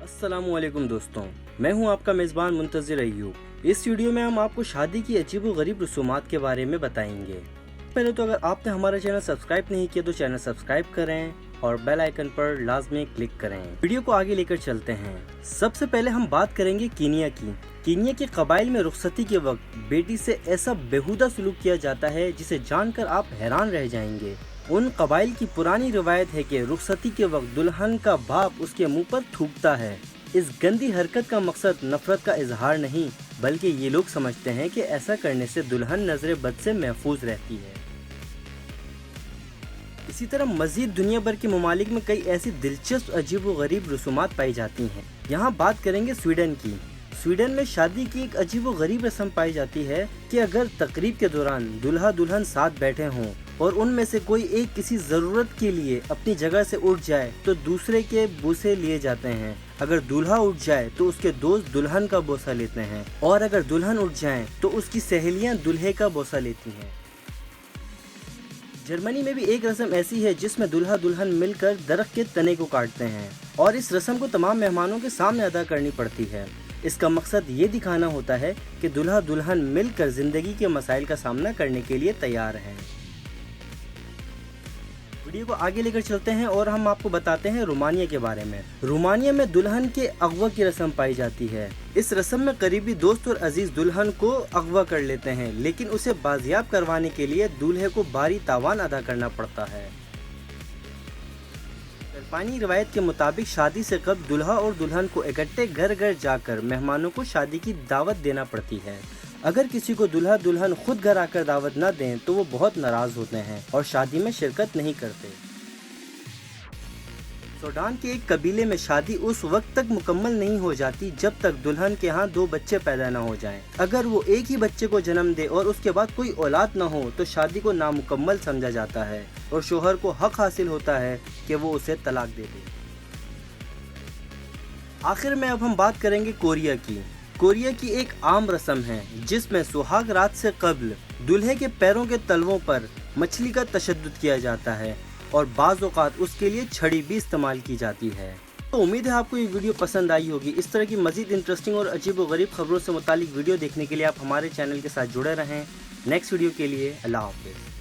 अस्सलामुअलैकुम दोस्तों, मैं हूं आपका मेज़बान मुंतज़िर अय्यूब। इस वीडियो में हम आपको शादी की अजीब व गरीब रसूमात के बारे में बताएंगे। पहले तो अगर आपने हमारा चैनल सब्सक्राइब नहीं किया तो चैनल सब्सक्राइब करें और बेल आइकन पर लाजमी क्लिक करें। वीडियो को आगे लेकर चलते हैं। सबसे पहले हम बात करेंगे कीनिया की। कीनिया के कबाइल में रुखसती के वक्त बेटी से ऐसा बेहुदा सलूक किया जाता है जिसे जानकर आप हैरान रह जाएंगे। उन कबाइल की पुरानी रिवायत है कि रुखसती के वक्त दुल्हन का बाप उसके मुंह पर थूकता है। इस गंदी हरकत का मकसद नफरत का इजहार नहीं, बल्कि ये लोग समझते हैं कि ऐसा करने से दुल्हन नजर बद से महफूज रहती है। इसी तरह मजीद दुनिया भर के ममालिक में कई ऐसी दिलचस्प अजीब व गरीब रसूमात पाई जाती हैं। यहाँ बात करेंगे स्वीडन की। स्वीडन में शादी की एक अजीब व गरीब रस्म पाई जाती है कि अगर तकरीब के दौरान दूल्हा दुल्हन साथ बैठे हों और उनमें से कोई एक किसी जरूरत के लिए अपनी जगह से उठ जाए तो दूसरे के बूसे लिए जाते हैं। अगर दूल्हा उठ जाए तो उसके दोस्त दुल्हन का बोसा लेते हैं और अगर दुल्हन उठ जाए तो उसकी सहेलियां दूल्हे का बोसा लेती हैं। जर्मनी में भी एक रस्म ऐसी है जिसमें दूल्हा दुल्हन मिलकर दरख्त के तने को काटते हैं और इस रस्म को तमाम मेहमानों के सामने अदा करनी पड़ती है। इसका मकसद ये दिखाना होता है कि दूल्हा दुल्हन मिलकर जिंदगी के मसाइल का सामना करने के लिए तैयार हैं। वीडियो को आगे लेकर चलते हैं और हम आपको बताते हैं रोमानिया के बारे में। रोमानिया में दुल्हन के अगवा की रस्म पाई जाती है। इस रस्म में करीबी दोस्त और अजीज दुल्हन को अगवा कर लेते हैं, लेकिन उसे बाजियाब करवाने के लिए दूल्हे को भारी तावान अदा करना पड़ता है। जापानी रिवायत के मुताबिक शादी से कब दूल्हा और दुल्हन को इकट्ठे घर घर जाकर मेहमानों को शादी की दावत देना पड़ती है। अगर किसी को दूल्हा दुल्हन खुद घर आकर दावत न दें तो वो बहुत नाराज होते हैं और शादी में शिरकत नहीं करते। सूडान के एक कबीले में शादी उस वक्त तक मुकम्मल नहीं हो जाती जब तक दुल्हन के यहाँ 2 बच्चे पैदा न हो जाएं। अगर वो एक ही बच्चे को जन्म दे और उसके बाद कोई औलाद न हो तो शादी को नामुकम्मल समझा जाता है और शोहर को हक हासिल होता है कि वो उसे तलाक दे दे। आखिर में अब हम बात करेंगे कोरिया की। कोरिया की एक आम रस्म है जिसमें सुहाग रात से कब्ल दूल्हे के पैरों के तलवों पर मछली का तशद्दुद किया जाता है और बाज़ औक़ात उसके लिए छड़ी भी इस्तेमाल की जाती है। तो उम्मीद है आपको ये वीडियो पसंद आई होगी। इस तरह की मज़ीद इंटरेस्टिंग और अजीब व गरीब खबरों से मुतालिक वीडियो देखने के लिए आप हमारे चैनल के साथ जुड़े रहें। नेक्स्ट वीडियो के लिए अल्लाह हाफ़िज़।